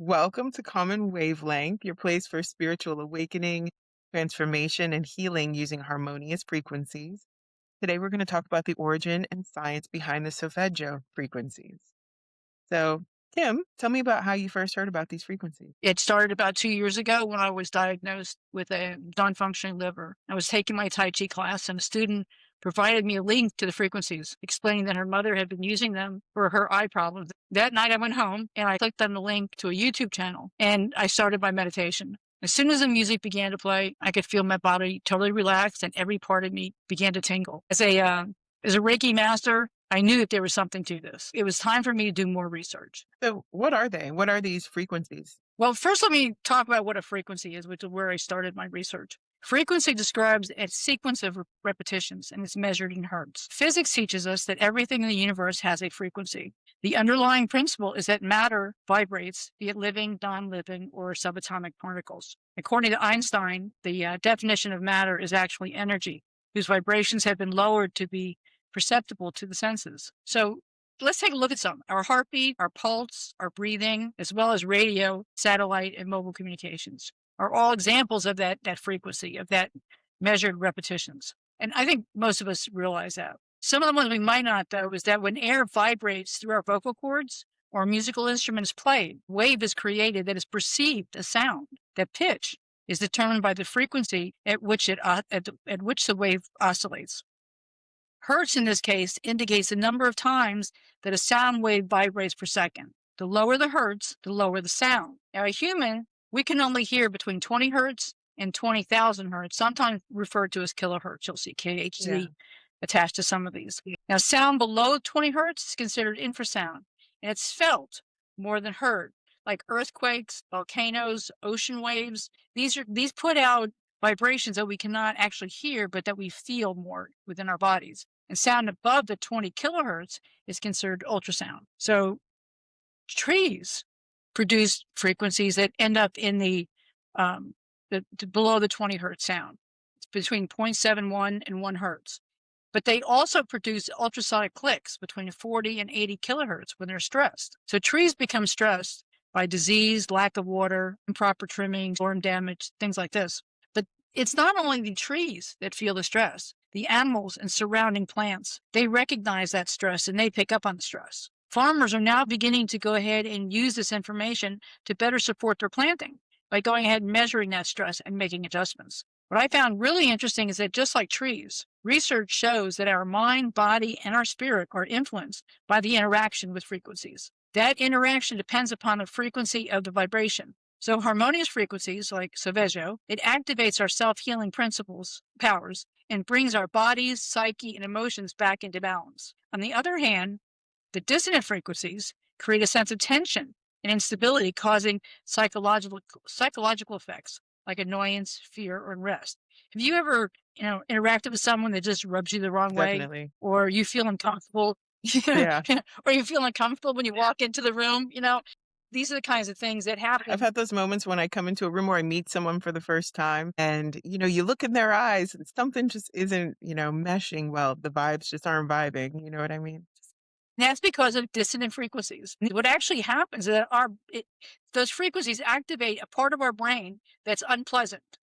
Welcome to Common Wavelength, your place for spiritual awakening, transformation, and healing using harmonious frequencies. Today, we're going to talk about the origin and science behind the Solfeggio frequencies. So, Kim, tell me about how you first heard about these frequencies. It started about 2 years ago when I was diagnosed with a non-functioning liver. I was taking my Tai Chi class, and a student provided me a link to the frequencies, explaining that her mother had been using them for her eye problems. That night I went home and I clicked on the link to a YouTube channel and I started my meditation. As soon as the music began to play, I could feel my body totally relax and every part of me began to tingle. As a Reiki master, I knew that there was something to this. It was time for me to do more research. So, what are they? What are these frequencies? Well, first, let me talk about what a frequency is, which is where I started my research. Frequency describes a sequence of repetitions, and it's measured in hertz. Physics teaches us that everything in the universe has a frequency. The underlying principle is that matter vibrates, be it living, non-living, or subatomic particles. According to Einstein, the definition of matter is actually energy, whose vibrations have been lowered to be perceptible to the senses. So let's take a look at some. Our heartbeat, our pulse, our breathing, as well as radio, satellite, and mobile communications are all examples of that frequency, of that measured repetitions. And I think most of us realize that. Some of the ones we might not, though, is that when air vibrates through our vocal cords or a musical instrument is played, wave is created that is perceived as sound. That pitch is determined by the frequency at which the wave oscillates. Hertz in this case indicates the number of times that a sound wave vibrates per second. The lower the hertz, the lower the sound. Now, a human, we can only hear between 20 hertz and 20,000 hertz, sometimes referred to as kilohertz. You'll see KHZ attached to some of these. Now, sound below 20 hertz is considered infrasound, and it's felt more than heard, like earthquakes, volcanoes, ocean waves. These put out vibrations that we cannot actually hear, but that we feel more within our bodies. And sound above the 20 kilohertz is considered ultrasound. So trees produce frequencies that end up in the below the 20 hertz sound. It's between 0.71 and 1 hertz. But they also produce ultrasonic clicks between 40 and 80 kilohertz when they're stressed. So trees become stressed by disease, lack of water, improper trimming, storm damage, things like this. But it's not only the trees that feel the stress. The animals and surrounding plants, they recognize that stress and they pick up on the stress. Farmers are now beginning to go ahead and use this information to better support their planting by going ahead and measuring that stress and making adjustments. What I found really interesting is that just like trees, research shows that our mind, body, and our spirit are influenced by the interaction with frequencies. That interaction depends upon the frequency of the vibration. So harmonious frequencies like Solfeggio, it activates our self-healing powers, and brings our bodies, psyche, and emotions back into balance. On the other hand, the dissonant frequencies create a sense of tension and instability, causing psychological effects like annoyance, fear, or unrest. Have you ever, interacted with someone that just rubs you the wrong way, Definitely. or you feel uncomfortable, Yeah. or you feel uncomfortable when you walk into the room? These are the kinds of things that I've happen. had those moments when I come into a room or I meet someone for the first time and, you look in their eyes and something just isn't, meshing well. The vibes just aren't vibing. You know what I mean? That's because of dissonant frequencies. What actually happens is that those frequencies activate a part of our brain that's unpleasant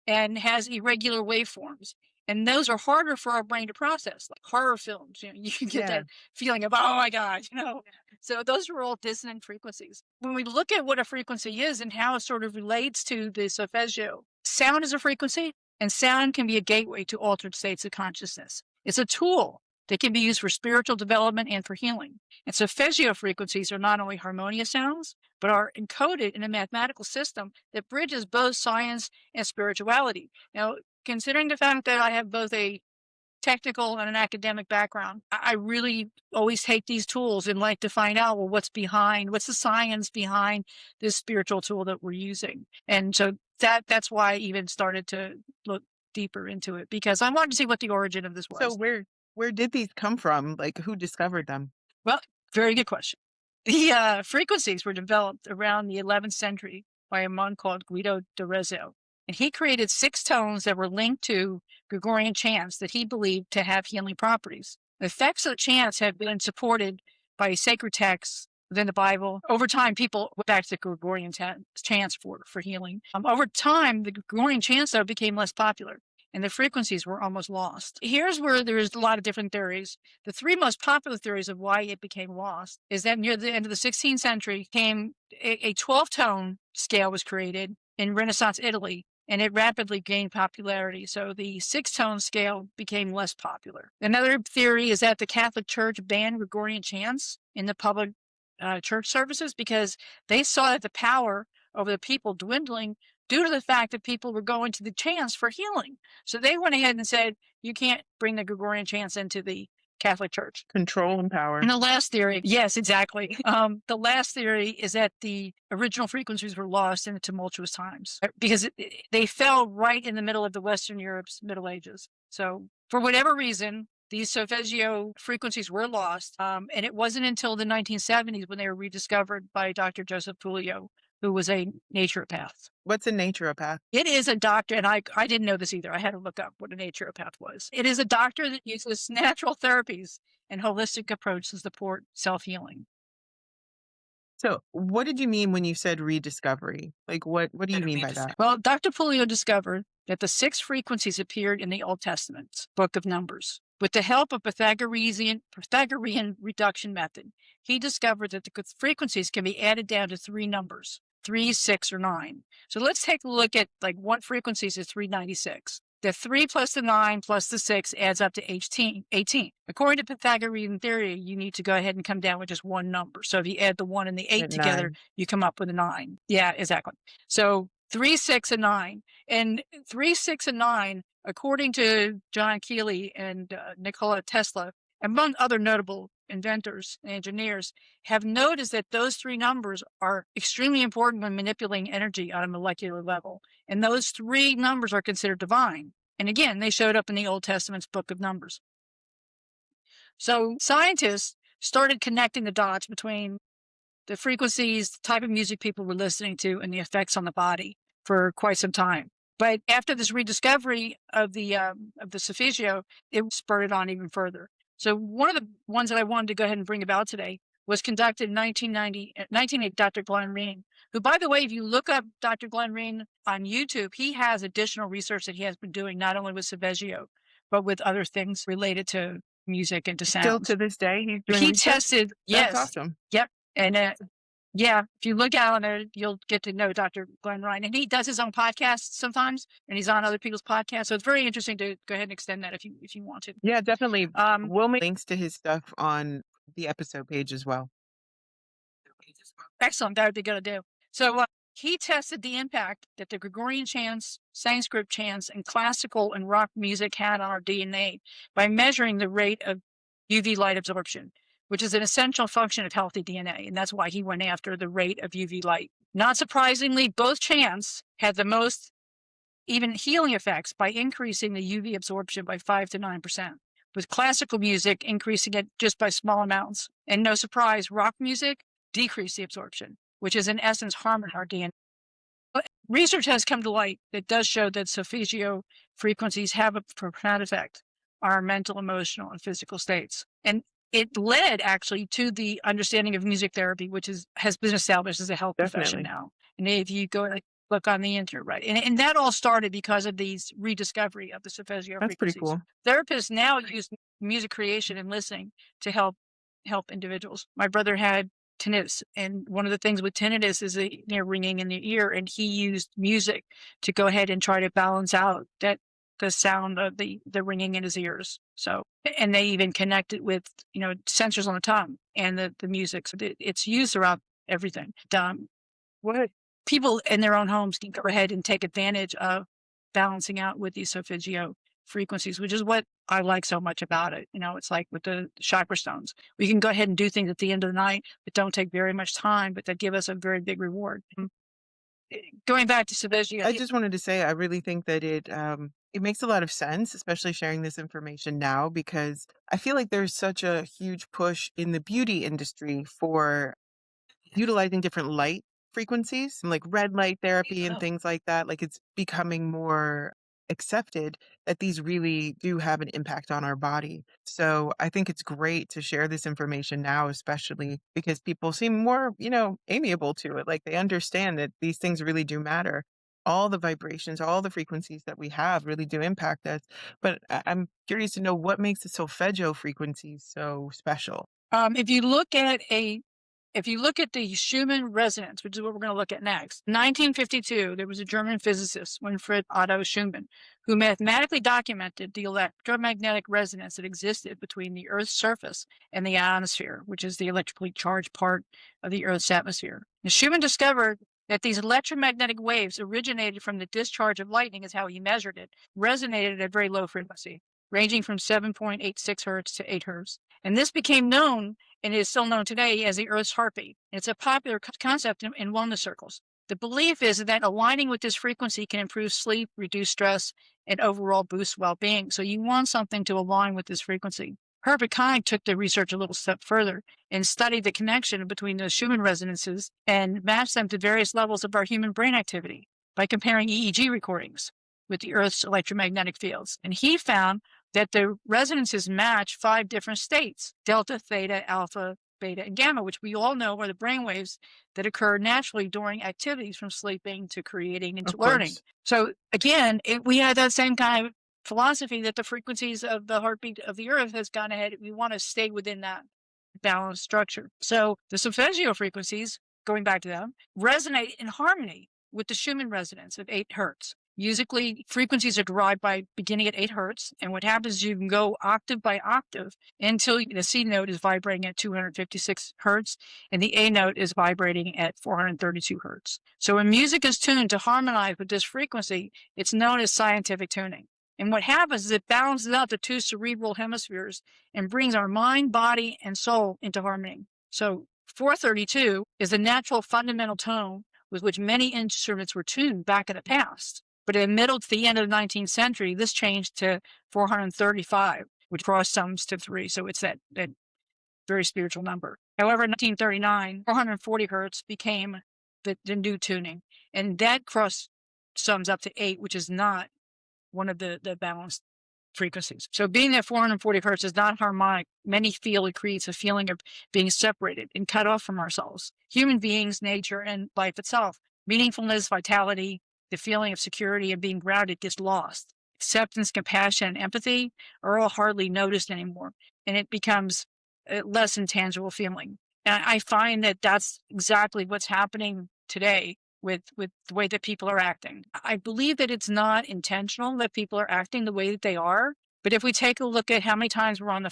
and has irregular waveforms. And those are harder for our brain to process, like horror films. You can get Yeah. that feeling of, oh my God. So those are all dissonant frequencies. When we look at what a frequency is and how it sort of relates to the solfeggio, sound is a frequency, and sound can be a gateway to altered states of consciousness. It's a tool that can be used for spiritual development and for healing. And solfeggio frequencies are not only harmonious sounds, but are encoded in a mathematical system that bridges both science and spirituality. Now, considering the fact that I have both a technical and an academic background, I really always take these tools and like to find out, well, what's the science behind this spiritual tool that we're using? And so that's why I even started to look deeper into it, because I wanted to see what the origin of this So was. where did these come from? Like, who discovered them? Well, very good question. The frequencies were developed around the 11th century by a monk called Guido d'Arezzo, and he created 6 tones that were linked to Gregorian chants that he believed to have healing properties. The effects of the chants have been supported by sacred texts than the Bible. Over time, people went back to Gregorian chants for healing. Over time, the Gregorian chants, though, became less popular and the frequencies were almost lost. Here's where there's a lot of different theories. The three most popular theories of why it became lost is that near the end of the 16th century came a 12-tone scale was created in Renaissance Italy, and it rapidly gained popularity. So the 6-tone scale became less popular. Another theory is that the Catholic Church banned Gregorian chants in the public church services because they saw that the power over the people dwindling due to the fact that people were going to the chants for healing. So they went ahead and said, you can't bring the Gregorian chants into the Catholic Church. Control and power. And the last theory, yes, exactly. The last theory is that the original frequencies were lost in the tumultuous times because they fell right in the middle of the Western Europe's Middle Ages. So for whatever reason, these Solfeggio frequencies were lost. And it wasn't until the 1970s when they were rediscovered by Dr. Joseph Puleo, who was a naturopath. What's a naturopath? It is a doctor, and I didn't know this either. I had to look up what a naturopath was. It is a doctor that uses natural therapies and holistic approach to support self-healing. So, what did you mean when you said rediscovery? Like, what do you mean by that? Well, Dr. Puleo discovered that the 6 frequencies appeared in the Old Testament, Book of Numbers. With the help of Pythagorean reduction method, he discovered that the frequencies can be added down to 3 numbers, 3, 6, or 9. So let's take a look at like what frequencies is 396. The 3 plus the 9 plus the 6 adds up to 18. According to Pythagorean theory, you need to go ahead and come down with just one number. So if you add the 1 and the 8 At together, 9. you come up with a 9. Yeah, exactly. So 3, 6, and 9. And 3, 6, and 9, according to John Keeley and Nikola Tesla, among other notable inventors and engineers, have noticed that those 3 numbers are extremely important when manipulating energy on a molecular level. And those 3 numbers are considered divine. And again, they showed up in the Old Testament's Book of Numbers. So scientists started connecting the dots between the frequencies, the type of music people were listening to, and the effects on the body for quite some time. But after this rediscovery of the Solfeggio, it spurred it on even further. So one of the ones that I wanted to go ahead and bring about today was conducted in 1980, Dr. Glenn Reen, who, by the way, if you look up Dr. Glenn Reen on YouTube, he has additional research that he has been doing, not only with Solfeggio, but with other things related to music and to Still sounds. to this day, he's doing He research? tested, That's yes, awesome. yep. And yeah, if you look out on there, you'll get to know Dr. Glenn Ryan. And he does his own podcast sometimes, and he's on other people's podcasts. So it's very interesting to go ahead and extend that if you want to. Yeah, definitely. We'll make links to his stuff on the episode page as well. Excellent. That would be good to do. So he tested the impact that the Gregorian chants, Sanskrit chants, and classical and rock music had on our DNA by measuring the rate of UV light absorption, which is an essential function of healthy DNA. And that's why he went after the rate of UV light. Not surprisingly, both chants had the most even healing effects by increasing the UV absorption by 5 to 9%, with classical music increasing it just by small amounts. And no surprise, rock music decreased the absorption, which is in essence harming our DNA. But research has come to light that does show that Solfeggio frequencies have a profound effect on our mental, emotional, and physical states. And it led actually to the understanding of music therapy, which has been established as a health profession Definitely. now. And if you go look on the internet, right? And that all started because of these rediscovery of the Solfeggio That's pretty frequencies. cool. Therapists now use music creation and listening to help individuals. My brother had tinnitus, and one of the things with tinnitus is a ringing in the ear, and he used music to go ahead and try to balance out the sound of the ringing in his ears. So, and they even connect it with sensors on the tongue and the music. So it's used throughout everything. What people in their own homes can go ahead and take advantage of balancing out with these Solfeggio frequencies, which is what I like so much about it. It's like with the chakra stones. We can go ahead and do things at the end of the night that don't take very much time, but that give us a very big reward. Going back to Solfeggio, I just wanted to say I really think that it makes a lot of sense, especially sharing this information now, because I feel like there's such a huge push in the beauty industry for utilizing different light frequencies, like red light therapy and things like that. Like it's becoming more accepted that these really do have an impact on our body. So I think it's great to share this information now, especially because people seem more, amiable to it. Like they understand that these things really do matter. All the vibrations, all the frequencies that we have really do impact us. But I'm curious to know what makes the solfeggio frequencies so special. If you look at the Schumann resonance, which is what we're going to look at next, 1952, there was a German physicist, Winfried Otto Schumann, who mathematically documented the electromagnetic resonance that existed between the Earth's surface and the ionosphere, which is the electrically charged part of the Earth's atmosphere. And Schumann discovered that these electromagnetic waves originated from the discharge of lightning, is how he measured it, resonated at a very low frequency, ranging from 7.86 hertz to 8 hertz. And this became known and is still known today as the Earth's heartbeat. It's a popular concept in wellness circles. The belief is that aligning with this frequency can improve sleep, reduce stress, and overall boost well-being. So you want something to align with this frequency. Herbert Kind took the research a little step further and studied the connection between the Schumann resonances and matched them to various levels of our human brain activity by comparing EEG recordings with the Earth's electromagnetic fields. And he found that the resonances match 5 different states: delta, theta, alpha, beta, and gamma, which we all know are the brain waves that occur naturally during activities from sleeping to creating and to Of learning. course. So again, we had that same kind of philosophy that the frequencies of the heartbeat of the Earth has gone ahead. We want to stay within that balanced structure. So the solfeggio frequencies, going back to them, resonate in harmony with the Schumann resonance of 8 hertz. Musically, frequencies are derived by beginning at 8 hertz, and what happens is you can go octave by octave until the C note is vibrating at 256 hertz, and the A note is vibrating at 432 hertz. So when music is tuned to harmonize with this frequency, it's known as scientific tuning. And what happens is it balances out the 2 cerebral hemispheres and brings our mind, body, and soul into harmony. So 432 is the natural fundamental tone with which many instruments were tuned back in the past. But in the middle to the end of the 19th century, this changed to 435, which cross sums to 3. So it's that very spiritual number. However, in 1939, 440 hertz became the new tuning. And that cross sums up to 8, which is not one of the balanced frequencies. So being at 440 hertz is not harmonic. Many feel it creates a feeling of being separated and cut off from ourselves, human beings, nature, and life itself. Meaningfulness, vitality, the feeling of security and being grounded gets lost. Acceptance, compassion, and empathy are all hardly noticed anymore, and it becomes a less intangible feeling. And I find that that's exactly what's happening today with the way that people are acting. I believe that it's not intentional that people are acting the way that they are. But if we take a look at how many times we're on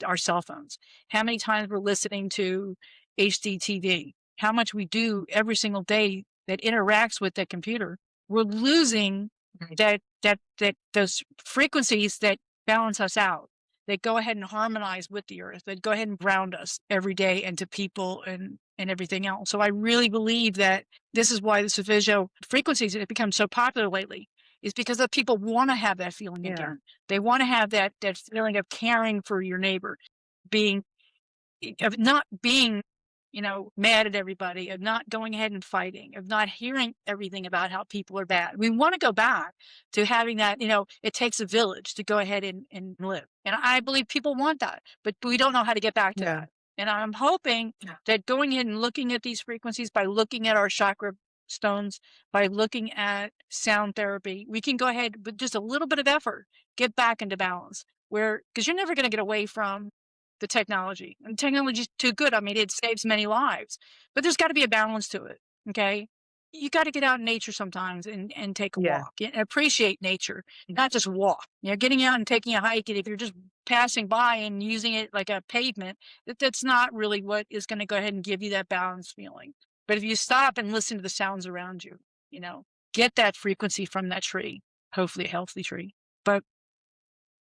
our cell phones, how many times we're listening to HDTV, how much we do every single day that interacts with that computer, we're losing Right. that those frequencies that balance us out, that go ahead and harmonize with the earth, that go ahead and ground us every day and to people and everything else. So I really believe that this is why the Solfeggio frequencies have become so popular lately, is because the people want to have that feeling Yeah. again. They want to have that feeling of caring for your neighbor, being of not being, mad at everybody, of not going ahead and fighting, of not hearing everything about how people are bad. We want to go back to having that, it takes a village to go ahead and live. And I believe people want that, but we don't know how to get back to Yeah. that. And I'm hoping that going in and looking at these frequencies by looking at our chakra stones, by looking at sound therapy, we can go ahead with just a little bit of effort, get back into balance. Where, because you're never going to get away from the technology. And technology is too good. I mean, it saves many lives, but there's got to be a balance to it. Okay. You got to get out in nature sometimes and take a Yeah. walk and appreciate nature, not just walk. Getting out and taking a hike, and if you're just passing by and using it like a pavement, that's not really what is going to go ahead and give you that balance feeling. But if you stop and listen to the sounds around you, you know, get that frequency from that tree, hopefully a healthy tree. But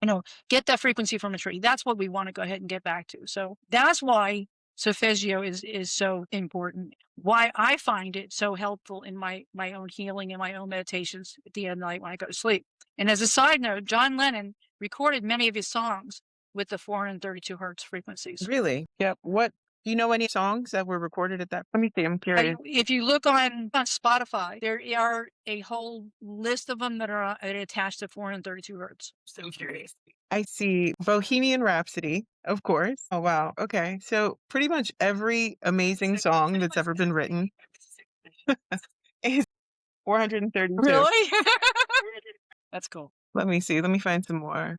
you know, get that frequency from a tree. That's what we want to go ahead and get back to. So that's why solfeggio is so important. Why I find it so helpful in my own healing and my own meditations at the end of the night when I go to sleep. And as a side note, John Lennon recorded many of his songs with the 432 hertz frequencies. Really? Yep. What Do you know any songs that were recorded at that? Let me see, I'm curious. If you look on Spotify, there are a whole list of them that are attached to 432 hertz. So curious. I see Bohemian Rhapsody, of course. Oh, wow. Okay. So pretty much every amazing song that's ever been written is 432. Really? That's cool. Let me see. Let me find some more.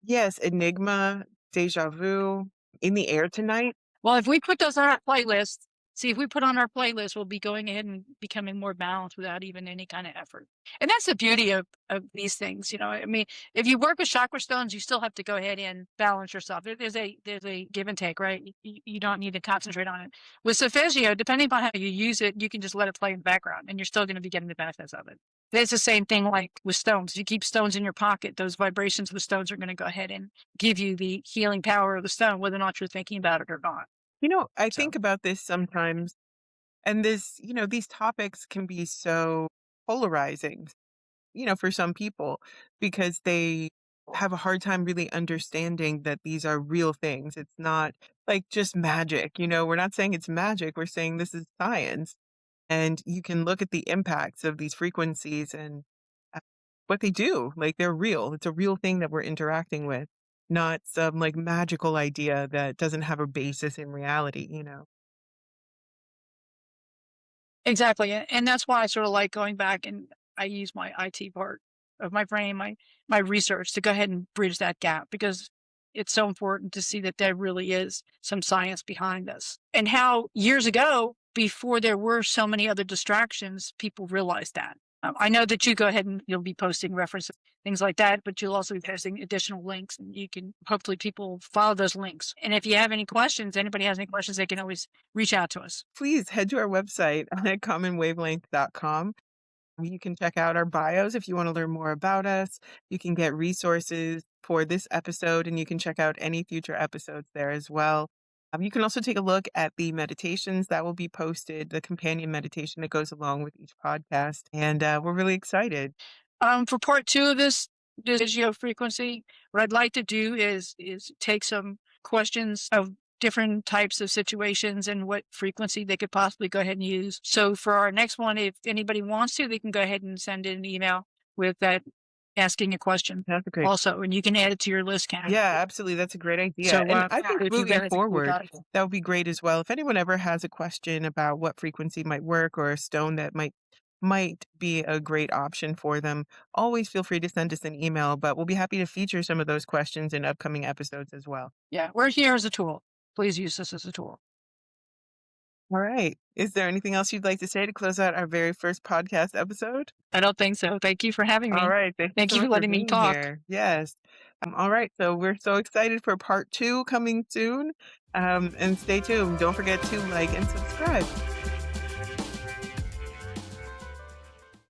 Yes, Enigma, Deja Vu, In the Air Tonight. Well, if we put those on our playlist, see, if we put on our playlist, we'll be going ahead and becoming more balanced without even any kind of effort. And that's the beauty of these things, you know. I mean, if you work with chakra stones, you still have to go ahead and balance yourself. There's a give and take, right? You don't need to concentrate on it. With Solfeggio, depending upon how you use it, you can just let it play in the background, and you're still going to be getting the benefits of it. It's the same thing like with stones. If you keep stones in your pocket, those vibrations of the stones are going to go ahead and give you the healing power of the stone, whether or not you're thinking about it or not. I So think about this sometimes, and these topics can be so polarizing, for some people because they have a hard time really understanding that these are real things. It's not like just magic. We're not saying it's magic. We're saying this is science. And you can look at the impacts of these frequencies and uh, what they do. Like they're real. It's a real thing that we're interacting with, not some like magical idea that doesn't have a basis in reality. exactly, and that's why I sort of like going back and I use my IT part of my brain, my research to go ahead and bridge that gap because it's so important to see that there really is some science behind this. And how years ago, before there were so many other distractions, people realized that. I know that you go ahead and you'll be posting references, things like that, but you'll also be posting additional links and you can hopefully people follow those links. And if you have any questions, anybody has any questions, they can always reach out to us. Please head to our website at commonwavelength.com. You can check out our bios if you want to learn more about us. You can get resources for this episode, and you can check out any future episodes there as well. You can also take a look at the meditations that will be posted, the companion meditation that goes along with each podcast. And we're really excited. For part two of this video frequency, what I'd like to do is take some questions of different types of situations and what frequency they could possibly go ahead and use. So for our next one, if anybody wants to, they can go ahead and send in an email with that asking a question That's a great. also, and you can add it to your list, Kat. Yeah, absolutely. That's a great idea. So And I think if you've got moving anything, we forward, got it. that would be great as well. If anyone ever has a question about what frequency might work or a stone that might be a great option for them, always feel free to send us an email, but we'll be happy to feature some of those questions in upcoming episodes as well. Yeah, we're here as a tool. Please use this as a tool. All right. Is there anything else you'd like to say to close out our very first podcast episode? I don't think so. Thank you for having All me. right. Thank you Thank so you for much for letting me being talk. here. Yes. All right. So we're so excited for part 2 coming soon. And stay tuned. Don't forget to like and subscribe.